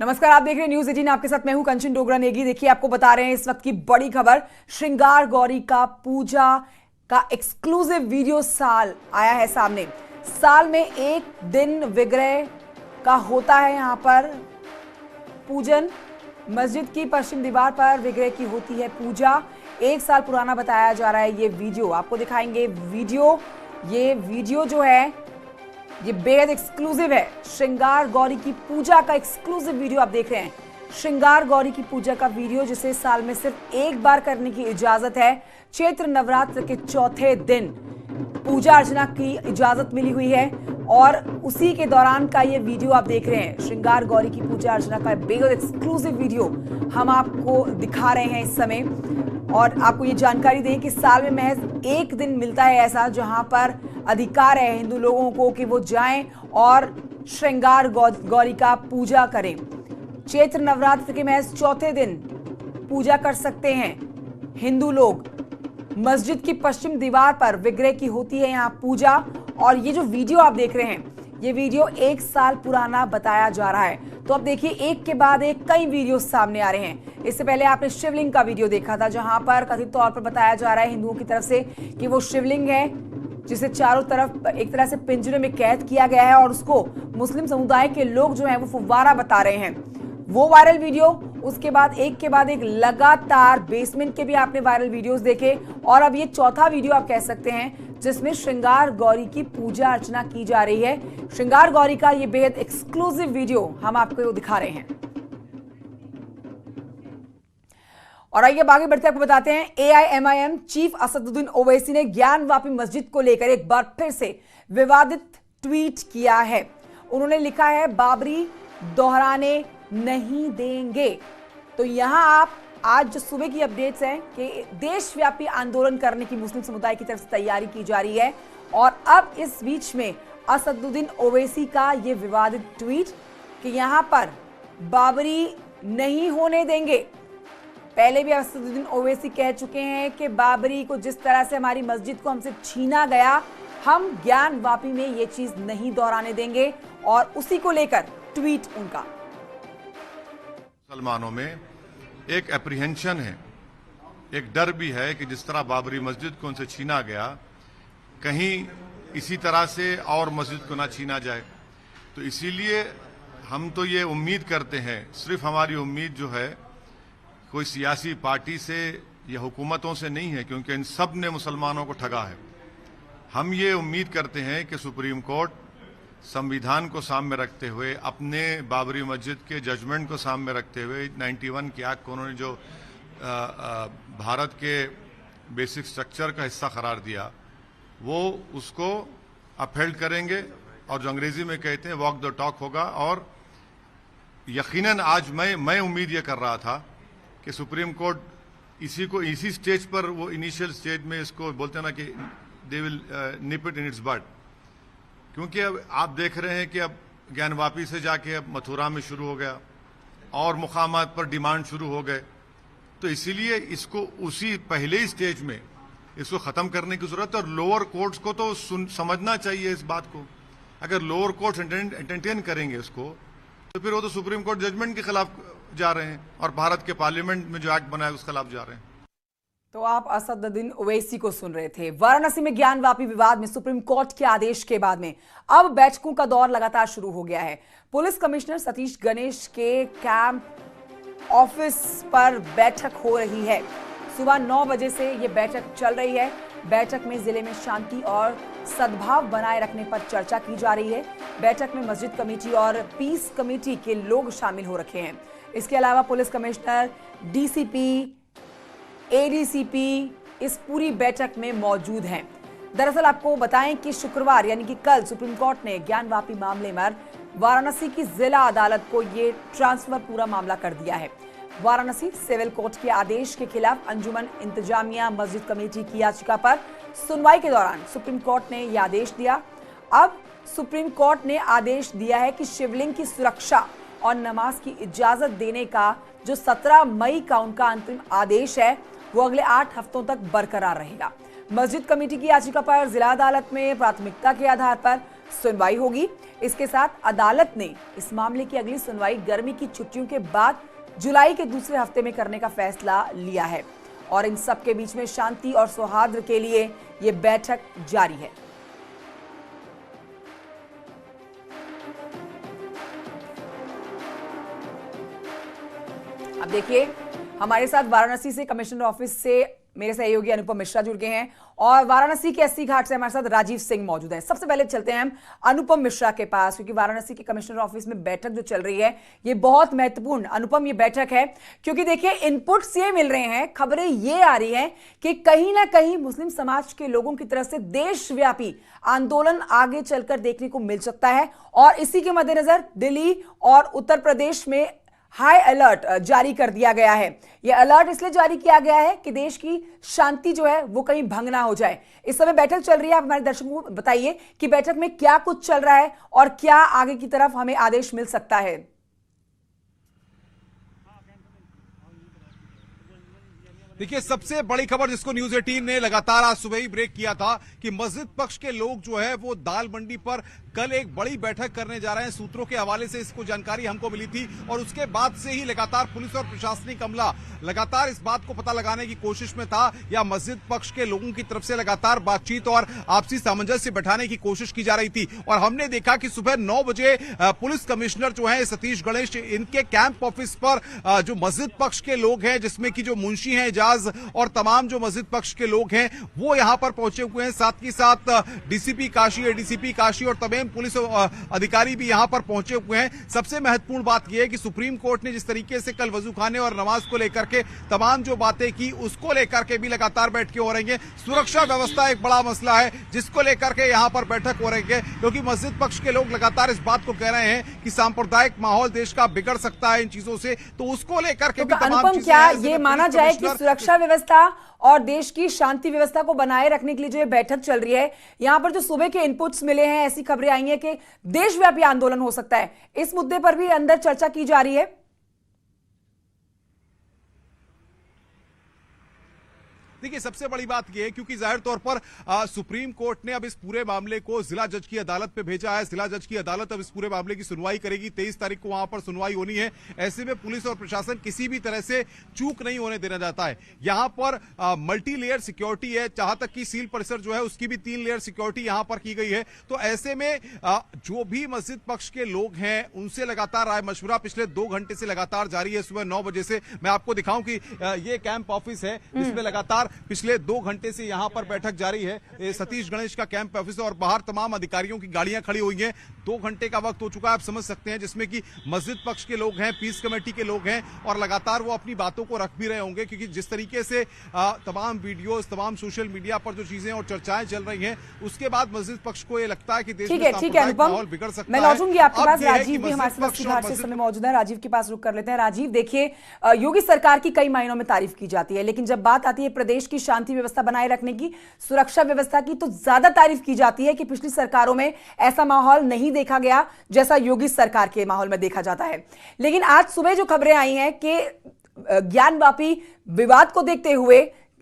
नमस्कार, आप देख रहे हैं न्यूज 18। आपके साथ मैं हूं कंचन डोगरा नेगी। देखिए, आपको बता रहे हैं इस वक्त की बड़ी खबर। श्रृंगार गौरी का पूजा का एक्सक्लूसिव वीडियो साल आया है सामने। साल में एक दिन विग्रह का होता है यहां पर पूजन। मस्जिद की पश्चिम दीवार पर विग्रह की होती है पूजा। एक साल पुराना बताया जा रहा है ये वीडियो। आपको दिखाएंगे ये वीडियो जो है ये बेहद एक्सक्लूसिव है। श्रृंगार गौरी की पूजा का एक्सक्लूसिव वीडियो आप देख रहे हैं। श्रृंगार गौरी की पूजा का वीडियो जिसे साल में सिर्फ एक बार करने की इजाजत है। चैत्र नवरात्र के चौथे दिन पूजा अर्चना की इजाजत मिली हुई है और उसी के दौरान का ये वीडियो आप देख रहे हैं। श्रृंगार गौरी की पूजा अर्चना का बेहद एक्सक्लूसिव वीडियो हम आपको दिखा रहे हैं इस समय। और आपको ये जानकारी दें कि साल में महज एक दिन मिलता है ऐसा जहां पर अधिकार है हिंदू लोगों को कि वो जाएं और श्रृंगार गौरी का पूजा करें। चैत्र नवरात्र के महज चौथे दिन पूजा कर सकते हैं हिंदू लोग। मस्जिद की पश्चिम दीवार पर विग्रह की होती है यहाँ पूजा। और ये जो वीडियो आप देख रहे हैं ये वीडियो एक साल पुराना बताया जा रहा है। तो अब देखिए, एक के बाद एक कई वीडियो सामने आ रहे हैं। इससे पहले आपने शिवलिंग का वीडियो देखा था जहां पर कथित तौर पर बताया जा रहा है हिंदुओं की तरफ से कि वो शिवलिंग है जिसे चारों तरफ एक तरह से पिंजरे में कैद किया गया है और उसको मुस्लिम समुदाय के लोग जो हैं वो फुव्वारा बता रहे हैं। वो वायरल वीडियो, उसके बाद एक लगातार बेसमेंट के भी आपने वायरल वीडियोस देखे और अब ये चौथा वीडियो आप कह सकते हैं जिसमें श्रृंगार गौरी की पूजा अर्चना की जा रही है। श्रृंगार गौरी का ये बेहद एक्सक्लूसिव वीडियो हम आपको दिखा रहे हैं। और आइए आगे बढ़ते आपको बताते हैं, AIMIM चीफ असदुद्दीन ओवैसी ने ज्ञानवापी मस्जिद को लेकर एक बार फिर से विवादित ट्वीट किया है। उन्होंने लिखा है, बाबरी दोहराने नहीं देंगे। तो यहां आप आज जो सुबह की अपडेट्स हैं कि देशव्यापी आंदोलन करने की मुस्लिम समुदाय की तरफ से तैयारी की जा रही है। और अब इस बीच में असदुद्दीन ओवैसी का ये विवादित ट्वीट कि यहां पर बाबरी नहीं होने देंगे। पहले भी असदुद्दीन ओवैसी कह चुके हैं कि बाबरी को जिस तरह से हमारी मस्जिद को हमसे छीना गया, हम ज्ञानवापी में ये चीज नहीं दोहराने देंगे। और उसी को लेकर ट्वीट उनका। मुसलमानों में एक एप्रीहेंशन है, एक डर भी है कि जिस तरह बाबरी मस्जिद को उनसे छीना गया, कहीं इसी तरह से और मस्जिद को ना छीना जाए। तो इसीलिए हम तो ये उम्मीद करते हैं, सिर्फ हमारी उम्मीद जो है कोई सियासी पार्टी से या हुकूमतों से नहीं है, क्योंकि इन सब ने मुसलमानों को ठगा है। हम ये उम्मीद करते हैं कि सुप्रीम कोर्ट संविधान को सामने रखते हुए, अपने बाबरी मस्जिद के जजमेंट को सामने रखते हुए, 91 के एक्ट को उन्होंने जो भारत के बेसिक स्ट्रक्चर का हिस्सा करार दिया, वो उसको अपहेल्ड करेंगे और जो अंग्रेजी में कहते हैं वॉक द टॉक होगा। और यकीनन आज मैं उम्मीद ये कर रहा था कि सुप्रीम कोर्ट इसी स्टेज पर, वो इनिशियल स्टेज में इसको बोलते हैं ना कि they will nip it in its bud, क्योंकि अब आप देख रहे हैं कि अब ज्ञानवापी से जाके अब मथुरा में शुरू हो गया और मुकामात पर डिमांड शुरू हो गए। तो इसीलिए इसको उसी पहले ही स्टेज में इसको ख़त्म करने की ज़रूरत है। और लोअर कोर्ट्स को तो समझना चाहिए इस बात को। अगर लोअर कोर्ट्स एंटरटेन करेंगे इसको तो फिर वो तो सुप्रीम कोर्ट जजमेंट के खिलाफ जा रहे हैं और भारत के पार्लियामेंट में जो एक्ट बना है उसके खिलाफ जा रहे हैं। तो आप असदुद्दीन ओवैसी को सुन रहे थे। वाराणसी में ज्ञानवापी विवाद में सुप्रीम कोर्ट के आदेश के बाद में अब बैठकों का दौर लगातार शुरू हो गया है। पुलिस कमिश्नर सतीश गणेश के कैंप ऑफिस पर बैठक हो रही है। सुबह 9 बजे से ये बैठक चल रही है। बैठक में जिले में शांति और सद्भाव बनाए रखने पर चर्चा की जा रही है। बैठक में मस्जिद कमेटी और पीस कमेटी के लोग शामिल हो रखे हैं। इसके अलावा पुलिस कमिश्नर, DCP, ADCP इस पूरी बैठक में मौजूद हैं। दरअसल आपको बताएं कि शुक्रवार यानी कि कल सुप्रीम कोर्ट ने ज्ञानवापी मामले में वाराणसी की जिला अदालत को ये ट्रांसफर पूरा मामला कर दिया है। वाराणसी सिविल कोर्ट के आदेश के खिलाफ अंजुमन इंतजामिया मस्जिद कमेटी की याचिका पर सुनवाई के दौरान सुप्रीम कोर्ट ने यह आदेश दिया। अब सुप्रीम कोर्ट ने आदेश दिया है कि शिवलिंग की सुरक्षा और नमाज की इजाजत देने का जो 17 मई का उनका अंतिम आदेश है वो अगले 8 हफ्तों तक बरकरार रहेगा। मस्जिद कमेटी की याचिका पर जिला अदालत में प्राथमिकता के आधार पर सुनवाई होगी। इसके साथ अदालत ने इस मामले की अगली सुनवाई गर्मी की छुट्टियों के बाद जुलाई के दूसरे हफ्ते में करने का फैसला लिया है और इन सब के बीच में शांति और सौहार्द के लिए यह बैठक जारी है। अब देखिए, हमारे साथ वाराणसी से कमिश्नर ऑफिस से मेरे सहयोगी अनुपम मिश्रा जुड़ गए हैं और वाराणसी के अस्सी घाट से हमारे साथ राजीव सिंह मौजूद हैं। सबसे पहले चलते हैं हम अनुपम मिश्रा के पास, क्योंकि वाराणसी के कमिश्नर ऑफिस में बैठक जो चल रही है ये बहुत महत्वपूर्ण अनुपम ये बैठक है, क्योंकि देखिए इनपुट्स ये मिल रहे हैं, खबरें ये आ रही हैं कि कहीं ना कहीं मुस्लिम समाज के लोगों की तरफ से देशव्यापी आंदोलन आगे चलकर देखने को मिल सकता है और इसी के मद्देनजर दिल्ली और उत्तर प्रदेश में हाई अलर्ट जारी कर दिया गया है। यह अलर्ट इसलिए जारी किया गया है कि देश की शांति जो है वो कहीं भंग ना हो जाए। इस समय बैठक चल रही है, आप हमारे दर्शकों को बताइए कि बैठक में क्या कुछ चल रहा है और क्या आगे की तरफ हमें आदेश मिल सकता है। देखिए, सबसे बड़ी खबर जिसको न्यूज 18 ने लगातार आज सुबह ही ब्रेक किया था कि मस्जिद पक्ष के लोग जो है वो दाल मंडी पर कल एक बड़ी बैठक करने जा रहे हैं। सूत्रों के हवाले से इसको जानकारी हमको मिली थी और उसके बाद से ही लगातार पुलिस और प्रशासनिक अमला लगातार इस बात को पता लगाने की कोशिश में था या मस्जिद पक्ष के लोगों की तरफ से लगातार बातचीत और आपसी सामंजस्य बैठाने की कोशिश की जा रही थी। और हमने देखा कि सुबह 9 बजे पुलिस कमिश्नर जो है सतीश गणेश, इनके कैंप ऑफिस पर जो मस्जिद पक्ष के लोग हैं, जिसमें की जो मुंशी हैं और तमाम जो मस्जिद पक्ष के लोग हैं वो यहां पर पहुंचे हुए हैं। साथ ही साथ डीसीपी काशी, एडीसीपी काशी और तमाम पुलिस अधिकारी भी यहां पर पहुंचे हुए हैं। सबसे महत्वपूर्ण बात यह है कि सुप्रीम कोर्ट ने जिस तरीके से कल वजूखाने और नमाज को लेकर के तमाम जो बातें की उसको लेकर के भी लगातार बैठकें हो रही हैं। सुरक्षा व्यवस्था एक बड़ा मसला है जिसको लेकर के यहां पर बैठक हो रही है, क्योंकि मस्जिद पक्ष के लोग लगातार इस बात को कह रहे हैं कि सांप्रदायिक माहौल देश का बिगड़ सकता है इन चीजों से, तो उसको लेकर के भी तमाम चीजें। क्या ये माना जाए कि सुरक्षा व्यवस्था और देश की शांति व्यवस्था को बनाए रखने के लिए जो ये बैठक चल रही है, यहां पर जो सुबह के इनपुट्स मिले हैं, ऐसी खबरें आई हैं कि देशव्यापी आंदोलन हो सकता है, इस मुद्दे पर भी अंदर चर्चा की जा रही है? देखिए, सबसे बड़ी बात यह है क्योंकि जाहिर तौर पर सुप्रीम कोर्ट ने अब इस पूरे मामले को जिला जज की अदालत पे भेजा है। जिला जज की अदालत अब इस पूरे मामले की सुनवाई करेगी। 23 तारीख को वहां पर सुनवाई होनी है। ऐसे में पुलिस और प्रशासन किसी भी तरह से चूक नहीं होने देना चाहता है। यहां पर मल्टी लेयर सिक्योरिटी है, जहां तक कि सील परिसर जो है उसकी भी 3 लेयर सिक्योरिटी यहां पर की गई है। तो ऐसे में जो भी मस्जिद पक्ष के लोग हैं उनसे लगातार राय मशवरा पिछले 2 घंटे से लगातार जारी है। सुबह 9 बजे से मैं आपको दिखाऊं कि ये कैंप ऑफिस है जिसमें लगातार पिछले 2 घंटे से यहां पर बैठक जारी है। सतीश गणेश का कैंप ऑफिस और बाहर तमाम अधिकारियों की गाड़ियां खड़ी हुई हैं। 2 घंटे का वक्त हो चुका है, आप समझ सकते हैं, जिसमें कि मस्जिद पक्ष के लोग हैं, पीस कमेटी के लोग हैं और लगातार वो अपनी बातों को रख भी रहे होंगे, क्योंकि जिस तरीके से तमाम वीडियोस, तमाम सोशल मीडिया पर जो चीजें और चर्चाएं चल रही हैं, उसके बाद मस्जिद पक्ष को ये लगता है कि देश में सांप्रदायिक माहौल बिगड़ सकता है। मैं लौटूंगी आपके पास। राजीव भी हमारे साथ घाट से समय मौजूद है, राजीव के पास रुक कर लेते हैं। राजीव, देखिए, योगी सरकार की कई मायनों में तारीफ की जाती है, लेकिन जब बात आती है प्रदेश की शांति व्यवस्था बनाए रखने की, सुरक्षा व्यवस्था की, तो ज्यादा तारीफ की जाती है कि पिछली सरकारों में ऐसा माहौल नहीं देखा गया जैसा योगी सरकार के माहौल में देखा जाता है। लेकिन आज सुबह जो खबरें आई हैं कि ज्ञानवापी विवाद को देखते हुए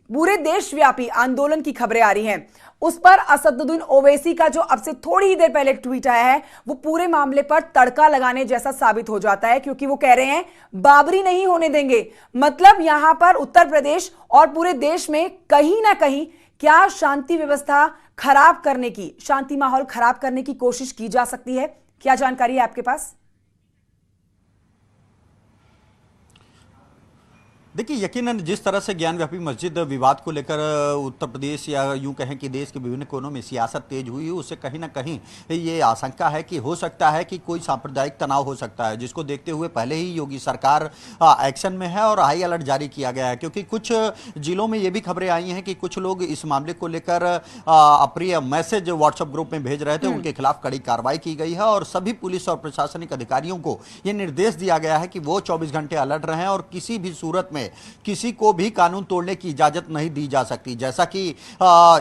पूरे देशव्यापी आंदोलन की खबरें आ रही हैं, उस पर असदुद्दीन ओवैसी का जो अब से थोड़ी ही देर पहले ट्वीट आया है वो पूरे मामले पर तड़का लगाने जैसा साबित हो जाता है, क्योंकि वो कह रहे हैं बाबरी नहीं होने देंगे। मतलब यहां पर उत्तर प्रदेश और पूरे देश में कहीं ना कहीं क्या शांति व्यवस्था खराब करने की, शांति माहौल खराब करने की कोशिश की जा सकती है? क्या जानकारी है आपके पास? देखिए, यकीनन जिस तरह से ज्ञानव्यापी मस्जिद विवाद को लेकर उत्तर प्रदेश या यूं कहें कि देश के विभिन्न कोनों में सियासत तेज हुई है, उससे कहीं ना कहीं ये आशंका है कि हो सकता है कि कोई सांप्रदायिक तनाव हो सकता है, जिसको देखते हुए पहले ही योगी सरकार एक्शन में है और हाई अलर्ट जारी किया गया है। क्योंकि कुछ जिलों में ये भी खबरें आई हैं कि कुछ लोग इस मामले को लेकर अप्रिय मैसेज व्हाट्सएप ग्रुप में भेज रहे थे, उनके खिलाफ कड़ी कार्रवाई की गई है और सभी पुलिस और प्रशासनिक अधिकारियों को यह निर्देश दिया गया है कि वो 24 घंटे अलर्ट रहें और किसी भी सूरत में किसी को भी कानून तोड़ने की इजाजत नहीं दी जा सकती। जैसा कि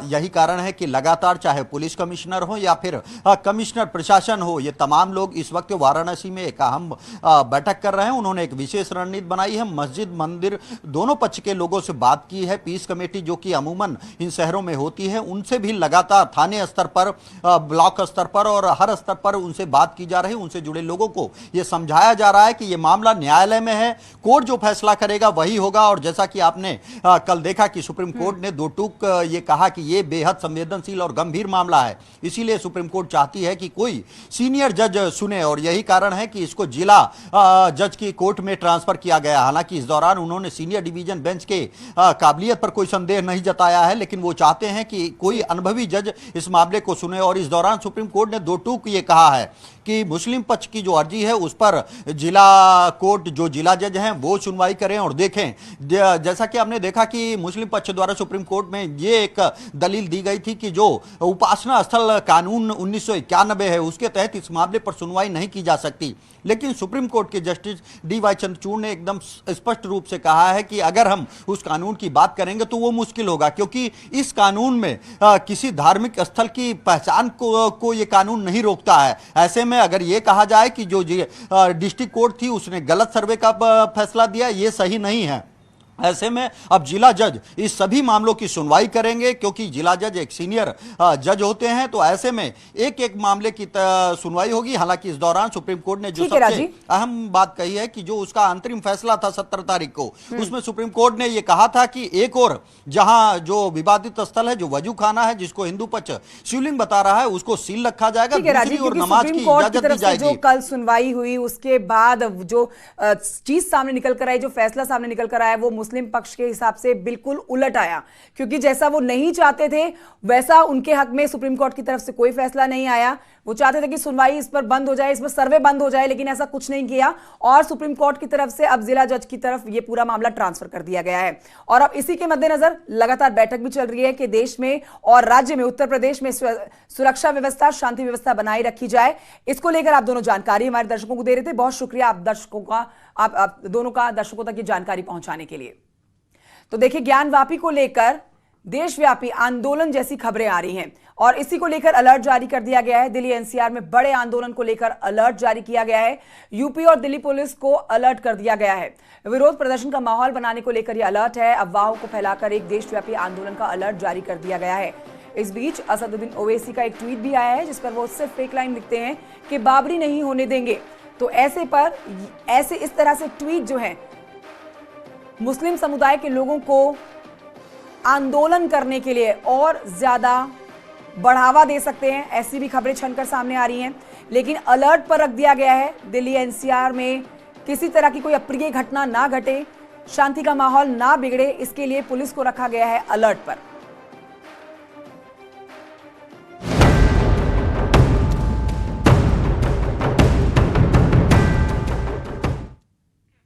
यही कारण है कि लगातार चाहे पुलिस कमिश्नर हो या फिर कमिश्नर प्रशासन हो, ये तमाम लोग इस वक्त वाराणसी में एक अहम बैठक कर रहे हैं। उन्होंने एक विशेष रणनीति बनाई है, मस्जिद मंदिर दोनों पक्ष के लोगों से बात की है। पीस कमेटी जो कि अमूमन इन शहरों में होती है, उनसे भी लगातार थाने स्तर पर, ब्लॉक स्तर पर और हर स्तर पर उनसे बात की जा रही है। उनसे जुड़े लोगों को यह समझाया जा रहा है कि यह मामला न्यायालय में है, कोर्ट जो फैसला करेगा वही होगा। और जैसा कि आपने कल देखा कि सुप्रीम कोर्ट ने दो टूक ये कहा कि यह बेहद संवेदनशील और गंभीर मामला है, इसीलिए सुप्रीम कोर्ट चाहती है कि कोई सीनियर जज सुने, और यही कारण है कि इसको जिला जज की कोर्ट में ट्रांसफर किया गया। हालांकि इस दौरान उन्होंने सीनियर डिवीजन बेंच के काबिलियत पर कोई संदेह नहीं जताया है, लेकिन वो चाहते हैं कि कोई अनुभवी जज इस मामले को सुने। और इस दौरान सुप्रीम कोर्ट ने दो टूक ये कहा है कि मुस्लिम पक्ष की जो अर्जी है उस पर जिला कोर्ट जो जिला जज हैं वो सुनवाई करें और देखें। जैसा कि आपने देखा कि मुस्लिम पक्ष द्वारा सुप्रीम कोर्ट में ये एक दलील दी गई थी कि जो उपासना स्थल कानून 1991 है उसके तहत इस मामले पर सुनवाई नहीं की जा सकती, लेकिन सुप्रीम कोर्ट के जस्टिस डी.वाई. चंद्रचूड़ ने एकदम स्पष्ट रूप से कहा है कि अगर हम उस कानून की बात करेंगे तो वो मुश्किल होगा, क्योंकि इस कानून में किसी धार्मिक स्थल की पहचान को ये कानून नहीं रोकता है। ऐसे में अगर ये कहा जाए कि जो डिस्ट्रिक्ट कोर्ट थी उसने गलत सर्वे का फैसला दिया, ये सही नहीं है। ऐसे में अब जिला जज इस सभी मामलों की सुनवाई करेंगे, क्योंकि जिला जज एक सीनियर जज होते हैं, तो ऐसे में एक एक मामले की सुनवाई होगी। हालांकि इस दौरान सुप्रीम कोर्ट ने जो सबसे अहम बात कही है कि जो उसका अंतरिम फैसला था 17 तारीख को, उसमें सुप्रीम कोर्ट ने यह कहा था कि एक और जहां जो विवादित स्थल है, जो वजू खाना है, जिसको हिंदू पक्ष शिवलिंग बता रहा है, उसको सील रखा जाएगा, दूसरी और नमाज की इजाजत दी जाएगी। जो कल सुनवाई हुई उसके बाद जो चीज सामने निकल कर आई, जो फैसला सामने निकल कर आया, वो मुस्लिम पक्ष के हिसाब से बिल्कुल उलट आया, क्योंकि जैसा वो नहीं चाहते थे वैसा उनके हक में सुप्रीम कोर्ट की तरफ से कोई फैसला नहीं आया। वो चाहते थे कि सुनवाई इस पर बंद हो जाए, इस पर सर्वे बंद हो जाए, लेकिन ऐसा कुछ नहीं किया और सुप्रीम कोर्ट की तरफ से अब जिला जज की तरफ ये पूरा मामला ट्रांसफर कर दिया गया है। और अब इसी के मद्देनजर लगातार बैठक भी चल रही है कि देश में और राज्य में, उत्तर प्रदेश में सुरक्षा व्यवस्था, शांति व्यवस्था बनाए रखी जाए। इसको लेकर आप दोनों जानकारी हमारे दर्शकों को दे रहे थे। बहुत शुक्रिया आप दर्शकों का, आप दोनों का दर्शकों तक ये जानकारी पहुंचाने के लिए। तो देखिए, ज्ञानवापी को लेकर देशव्यापी आंदोलन जैसी खबरें आ रही हैं और इसी को लेकर अलर्ट जारी कर दिया गया है। दिल्ली एनसीआर में बड़े आंदोलन को लेकर अलर्ट जारी किया गया है। यूपी और दिल्ली पुलिस को अलर्ट कर दिया गया है। विरोध प्रदर्शन का माहौल बनाने को लेकर यह अलर्ट है। अफवाहों को फैलाकर एक देशव्यापी आंदोलन का अलर्ट जारी कर दिया गया है। इस बीच असदुद्दीन ओवैसी का एक ट्वीट भी आया है जिस पर वो सिर्फ एक लाइन लिखते हैं कि बाबरी नहीं होने देंगे। तो ऐसे इस तरह से ट्वीट जो है मुस्लिम समुदाय के लोगों को आंदोलन करने के लिए और ज्यादा बढ़ावा दे सकते हैं, ऐसी भी खबरें छनकर सामने आ रही हैं। लेकिन अलर्ट पर रख दिया गया है। दिल्ली एनसीआर में किसी तरह की कोई अप्रिय घटना ना घटे, शांति का माहौल ना बिगड़े, इसके लिए पुलिस को रखा गया है अलर्ट पर।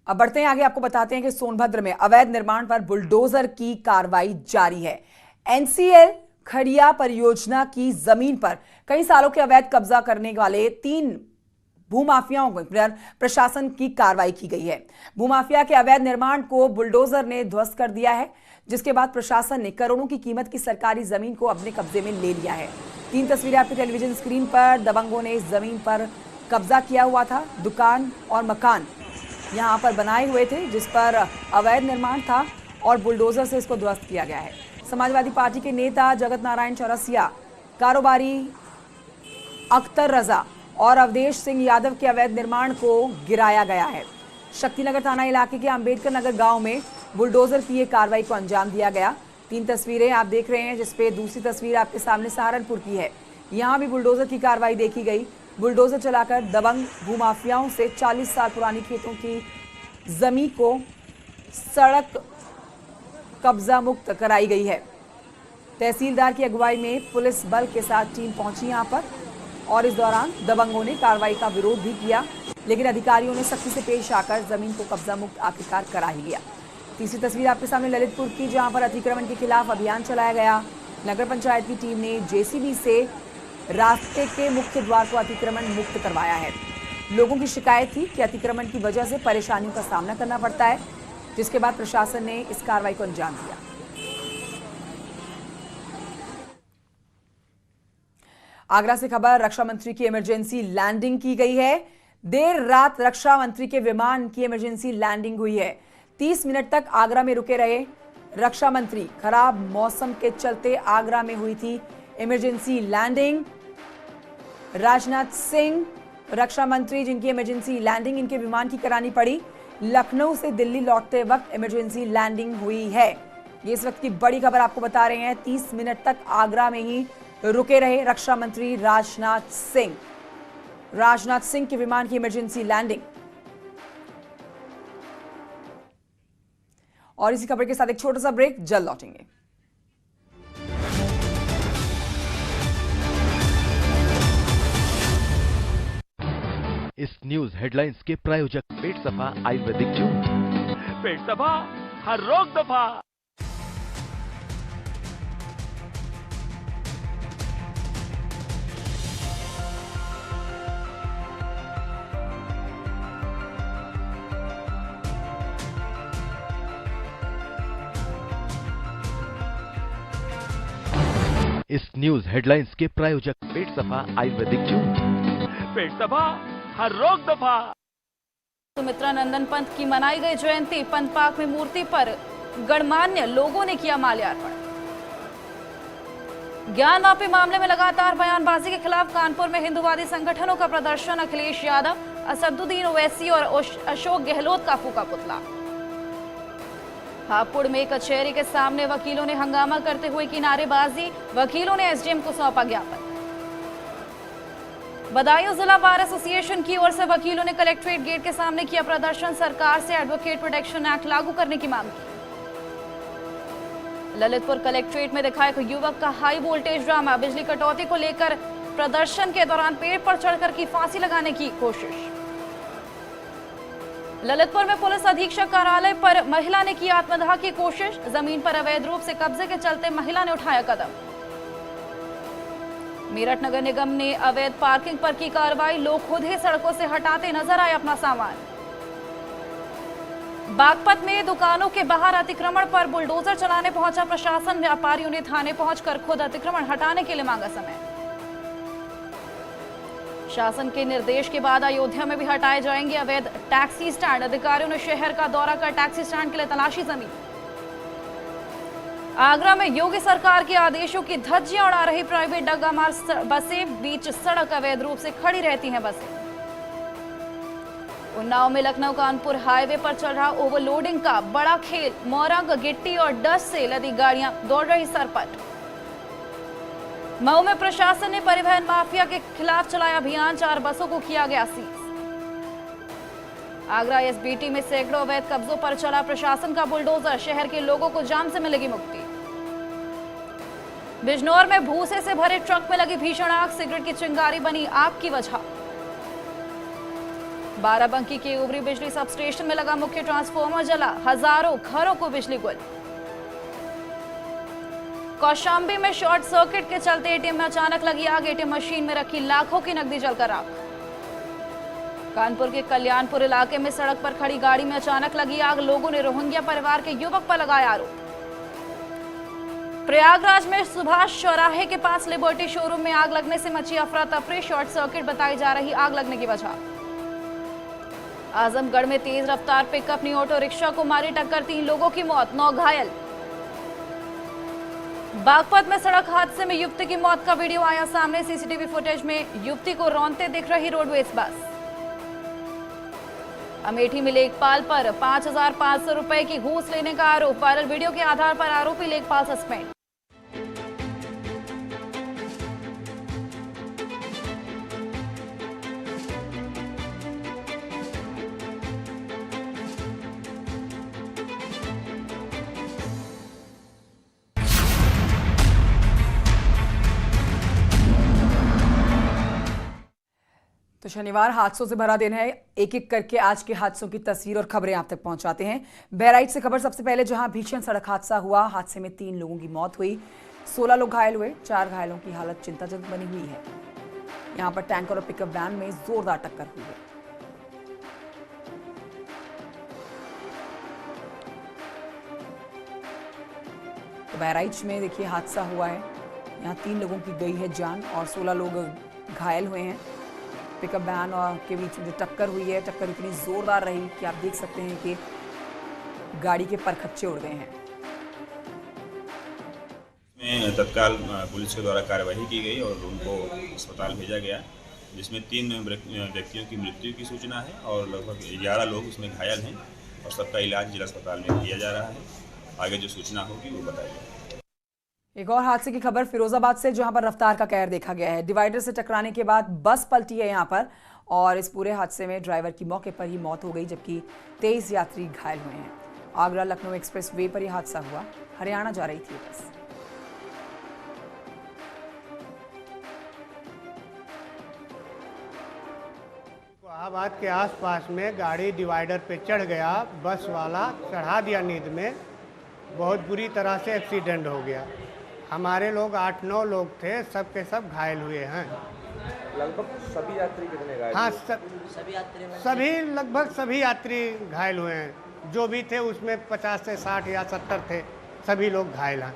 अब बढ़ते हैं आगे, आपको बताते हैं कि सोनभद्र में अवैध निर्माण पर बुलडोजर की कार्रवाई जारी है। एनसीएल खड़िया परियोजना की जमीन पर कई सालों के अवैध कब्जा करने वाले 3 भूमाफियाओं पर प्रशासन की कार्रवाई की गई है। भूमाफिया के अवैध निर्माण को बुलडोजर ने ध्वस्त कर दिया है, जिसके बाद प्रशासन ने करोड़ों की कीमत की सरकारी जमीन को अपने कब्जे में ले लिया है। 3 तस्वीरें आपकी टेलीविजन स्क्रीन पर। दबंगों ने इस जमीन पर कब्जा किया हुआ था। दुकान और मकान यहां पर बनाए हुए थे जिस पर अवैध निर्माण था और बुलडोजर से इसको ध्वस्त किया गया है। समाजवादी पार्टी के नेता जगत नारायण चौरसिया, कारोबारी अख्तर रजा और अवधेश सिंह यादव के अवैध निर्माण को गिराया गया है। शक्तिनगर थाना इलाके के अंबेडकर नगर गांव में बुलडोजर की ये कार्रवाई को अंजाम दिया गया। 3 तस्वीरें आप देख रहे हैं, जिसपे दूसरी तस्वीर आपके सामने सहारनपुर की है। यहां भी बुलडोजर की कार्रवाई देखी गई। बुलडोजर चलाकर दबंग भूमाफियाओं से 40 साल पुरानी खेतों की जमीन को सड़क कब्जा मुक्त कराई गई है। तहसीलदार की अगुवाई में पुलिस बल के साथ टीम पहुंची यहां पर और इस दौरान दबंगों ने कार्रवाई का विरोध भी किया, लेकिन अधिकारियों ने सख्ती से पेश आकर जमीन को कब्जा मुक्त आखिरकार करा ही लिया। तीसरी तस्वीर आपके सामने ललितपुर की, जहां पर अतिक्रमण के खिलाफ अभियान चलाया गया। नगर पंचायत की टीम ने जेसीबी से रास्ते के मुख्य द्वार को अतिक्रमण मुक्त करवाया है। लोगों की शिकायत थी कि अतिक्रमण की वजह से परेशानियों का सामना करना पड़ता है। जिसके बाद प्रशासन ने इस कार्रवाई को अंजाम दिया। आगरा से खबर, रक्षा मंत्री की इमरजेंसी लैंडिंग की गई है। देर रात रक्षा मंत्री के विमान की इमरजेंसी लैंडिंग हुई है। 30 मिनट तक आगरा में रुके रहे रक्षा मंत्री। खराब मौसम के चलते आगरा में हुई थी इमरजेंसी लैंडिंग। राजनाथ सिंह रक्षा मंत्री, जिनकी इमरजेंसी लैंडिंग इनके विमान की करानी पड़ी। लखनऊ से दिल्ली लौटते वक्त इमरजेंसी लैंडिंग हुई है। ये इस वक्त की बड़ी खबर आपको बता रहे हैं। 30 मिनट तक आगरा में ही रुके रहे रक्षा मंत्री राजनाथ सिंह। राजनाथ सिंह के विमान की इमरजेंसी लैंडिंग। और इसी खबर के साथ एक छोटा सा ब्रेक, जल्द लौटेंगे। इस न्यूज हेडलाइंस के प्रायोजक पेट सफा आयुर्वेदिक जूस। पेट सफा, हर रोग दफा। इस न्यूज हेडलाइंस के प्रायोजक पेट सफा आयुर्वेदिक जूस। पेट सफा, हर रोग दफा। सुमित्रा नंदन पंत की मनाई गई जयंती। पंत पार्क में मूर्ति पर गणमान्य लोगों ने किया माल्यार्पण। ज्ञान माफी मामले में लगातार बयानबाजी के खिलाफ कानपुर में हिंदूवादी संगठनों का प्रदर्शन। अखिलेश यादव, असदुद्दीन ओवैसी और अशोक गहलोत का फूका पुतला। हापुड़ में कचहरी के सामने वकीलों ने हंगामा करते हुए की नारेबाजी। वकीलों ने एसडीएम को सौंपा ज्ञापन। बदायूं जिला बार एसोसिएशन की ओर से वकीलों ने कलेक्ट्रेट गेट के सामने किया प्रदर्शन। सरकार से एडवोकेट प्रोटेक्शन एक्ट लागू करने की मांग की। ललितपुर कलेक्ट्रेट में दिखा एक युवक का हाई वोल्टेज ड्रामा। बिजली कटौती को लेकर प्रदर्शन के दौरान पेड़ पर चढ़कर की फांसी लगाने की कोशिश। ललितपुर में पुलिस अधीक्षक कार्यालय पर महिला ने की आत्मदाह की कोशिश। जमीन पर अवैध रूप से कब्जे के चलते महिला ने उठाया कदम। मेरठ नगर निगम ने अवैध पार्किंग पर की कार्रवाई। लोग खुद ही सड़कों से हटाते नजर आए अपना सामान। बागपत में दुकानों के बाहर अतिक्रमण पर बुलडोजर चलाने पहुंचा प्रशासन। व्यापारियों ने थाने पहुंचकर खुद अतिक्रमण हटाने के लिए मांगा समय। शासन के निर्देश के बाद अयोध्या में भी हटाए जाएंगे अवैध टैक्सी स्टैंड। अधिकारियों ने शहर का दौरा कर टैक्सी स्टैंड के लिए तलाशी जमी। आगरा में योगी सरकार के आदेशों की धज्जियां उड़ा रही प्राइवेट डग्गामार बसें। बीच सड़क अवैध रूप से खड़ी रहती हैं बसें। उन्नाव में लखनऊ कानपुर हाईवे पर चल रहा ओवरलोडिंग का बड़ा खेल। मोरंग, गिट्टी और डस्ट से लदी गाड़ियां दौड़ रही सरपट। मऊ में प्रशासन ने परिवहन माफिया के खिलाफ चलाया अभियान। 4 बसों को किया गया सीज। आगरा एसबीटी में सैकड़ों अवैध कब्जों पर चला प्रशासन का बुलडोजर। शहर के लोगों को जाम से मिलेगी मुक्ति। बिजनौर में भूसे से भरे ट्रक में लगी भीषण आग। सिगरेट की चिंगारी बनी आग की वजह। बाराबंकी के उबरी बिजली सब स्टेशन में लगा मुख्य ट्रांसफार्मर जला। हजारों घरों को बिजली गुल। कौशाम्बी में शॉर्ट सर्किट के चलते एटीएम में अचानक लगी आग। एटीएम मशीन में रखी लाखों की नकदी जलकर आग। कानपुर के कल्याणपुर इलाके में सड़क पर खड़ी गाड़ी में अचानक लगी आग। लोगों ने रोहिंग्या परिवार के युवक पर लगाया आरोप। प्रयागराज में सुभाष चौराहे के पास लिबर्टी शोरूम में आग लगने से मची अफरा तफरी। शॉर्ट सर्किट बताई जा रही आग लगने की वजह। आजमगढ़ में तेज रफ्तार पिकअप ने ऑटो रिक्शा को मारी टक्कर। 3 लोगों की मौत, 9 घायल। बागपत में सड़क हादसे में युवती की मौत का वीडियो आया सामने। सीसीटीवी फुटेज में युवती को रौंदते दिख रही रोडवेज बस। अमेठी में लेखपाल पर 5,500 रुपए की घूस लेने का आरोप। वायरल वीडियो के आधार पर आरोपी लेखपाल सस्पेंड। तो शनिवार हादसों से भरा दिन है। एक एक करके आज के हादसों की तस्वीर और खबरें आप तक पहुंचाते हैं। बहराइच से खबर सबसे पहले, जहां भीषण सड़क हादसा हुआ। हादसे में 3 लोगों की मौत हुई, 16 लोग घायल हुए। 4 घायलों की हालत चिंताजनक बनी हुई है। यहां पर टैंकर और पिकअप वैन में जोरदार टक्कर हुई है। बहराइच में देखिए हादसा हुआ है, यहाँ 3 लोगों की गई है जान और 16 लोग घायल हुए हैं। पिकअप वैन और के बीच में जो टक्कर हुई है, टक्कर इतनी जोरदार रही कि आप देख सकते हैं कि गाड़ी के परखच्चे उड़ गए हैं। तत्काल पुलिस के द्वारा कार्रवाई की गई और उनको अस्पताल भेजा गया, जिसमें 3 व्यक्तियों की मृत्यु की सूचना है और लगभग 11 लोग इसमें घायल हैं और सबका इलाज जिला अस्पताल में किया जा रहा है। आगे जो सूचना होगी वो बताई जाएगी। एक और हादसे की खबर फिरोजाबाद से, जहां पर रफ्तार का कहर देखा गया है। डिवाइडर से टकराने के बाद बस पलटी है यहां पर और इस पूरे हादसे में ड्राइवर की मौके पर ही मौत हो गई, जबकि 23 यात्री घायल हुए हैं। आगरा लखनऊ एक्सप्रेस वे पर यह हादसा हुआ, हरियाणा जा रही थी बस। इलाहाबाद के आसपास में गाड़ी डिवाइडर पे चढ़ गया, बस वाला चढ़ा दिया नींद में, बहुत बुरी तरह से एक्सीडेंट हो गया। हमारे लोग 8-9 लोग थे, सब के सब घायल हुए हैं। लगभग सभी यात्री कितने घायल? हाँ, सभी लगभग सभी यात्री घायल हुए हैं। जो भी थे उसमें 50 से 60 या 70 थे, सभी लोग घायल हैं।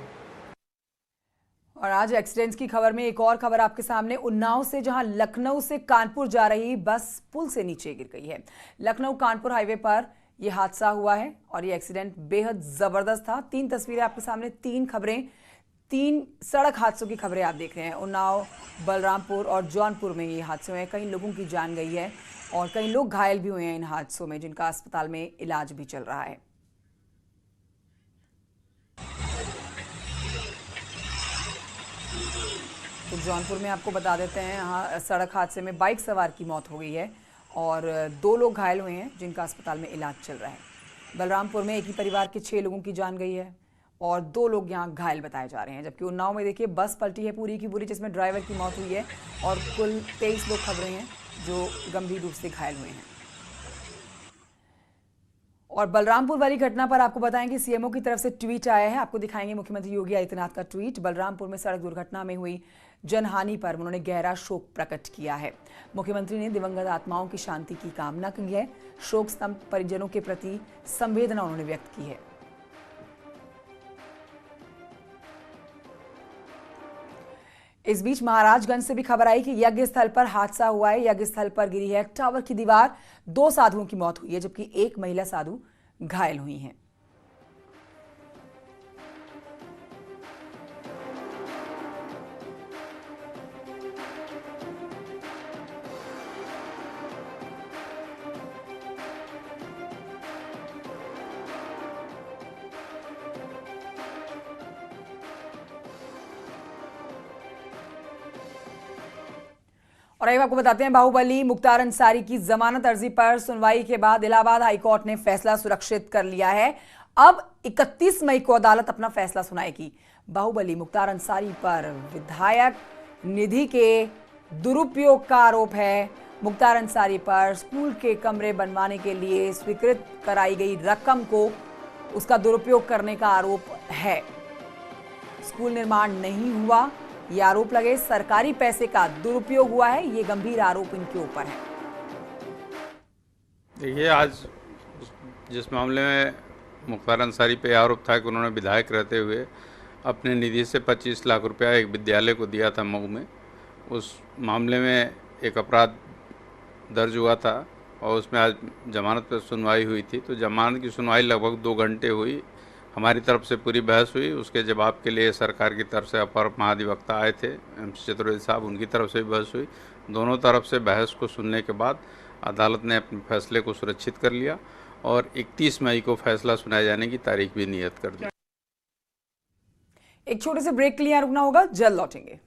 और आज एक्सीडेंट्स की खबर में एक और खबर आपके सामने, उन्नाव से, जहां लखनऊ से कानपुर जा रही बस पुल से नीचे गिर गई है। लखनऊ कानपुर हाईवे पर यह हादसा हुआ है और ये एक्सीडेंट बेहद जबरदस्त था। 3 तस्वीरें आपके सामने, 3 खबरें, 3 सड़क हादसों की खबरें आप देख रहे हैं। उन्नाव, बलरामपुर और जौनपुर में ये हादसे हुए हैं। कई लोगों की जान गई है और कई लोग घायल भी हुए हैं इन हादसों में, जिनका अस्पताल में इलाज भी चल रहा है। तो जौनपुर में आपको बता देते हैं, यहाँ सड़क हादसे में बाइक सवार की मौत हो गई है और 2 लोग घायल हुए हैं, जिनका अस्पताल में इलाज चल रहा है। बलरामपुर में एक ही परिवार के 6 लोगों की जान गई है और 2 लोग यहाँ घायल बताए जा रहे हैं। जबकि उन्नाव में देखिए बस पलटी है पूरी की पूरी, जिसमें ड्राइवर की मौत हुई है और कुल 23 लोग खबरें हैं जो गंभीर रूप से घायल हुए हैं। और बलरामपुर वाली घटना पर आपको बताएं कि सीएमओ की तरफ से ट्वीट आया है। आपको दिखाएंगे मुख्यमंत्री योगी आदित्यनाथ का ट्वीट। बलरामपुर में सड़क दुर्घटना में हुई जनहानि पर उन्होंने गहरा शोक प्रकट किया है। मुख्यमंत्री ने दिवंगत आत्माओं की शांति की कामना की है। शोक स्तंभ परिजनों के प्रति संवेदना उन्होंने व्यक्त की है। इस बीच महाराजगंज से भी खबर आई कि यज्ञ स्थल पर हादसा हुआ है। यज्ञ स्थल पर गिरी है टावर की दीवार, 2 साधुओं की मौत हुई है, जबकि 1 महिला साधु घायल हुई हैं। और अब आपको बताते हैं, बाहुबली मुख्तार अंसारी की जमानत अर्जी पर सुनवाई के बाद इलाहाबाद हाईकोर्ट ने फैसला सुरक्षित कर लिया है। अब 31 मई को अदालत अपना फैसला सुनाएगी। बाहुबली मुख्तार अंसारी पर विधायक निधि के दुरुपयोग का आरोप है। मुख्तार अंसारी पर स्कूल के कमरे बनवाने के लिए स्वीकृत कराई गई रकम को उसका दुरुपयोग करने का आरोप है। स्कूल निर्माण नहीं हुआ, ये आरोप लगे, सरकारी पैसे का दुरुपयोग हुआ है, ये गंभीर आरोप इनके ऊपर है। देखिए, आज जिस मामले में मुख्तार अंसारी पे आरोप था कि उन्होंने विधायक रहते हुए अपने निधि से 25 लाख रुपया एक विद्यालय को दिया था मऊ में, उस मामले में एक अपराध दर्ज हुआ था और उसमें आज जमानत पर सुनवाई हुई थी। तो जमानत की सुनवाई लगभग 2 घंटे हुई। हमारी तरफ से पूरी बहस हुई, उसके जवाब के लिए सरकार की तरफ से अपर महाधिवक्ता आए थे MC चतुर्वेदी साहब, उनकी तरफ से भी बहस हुई। दोनों तरफ से बहस को सुनने के बाद अदालत ने अपने फैसले को सुरक्षित कर लिया और 31 मई को फैसला सुनाए जाने की तारीख भी नियत कर दी। एक छोटे से ब्रेक के लिए रुकना होगा, जल्द लौटेंगे।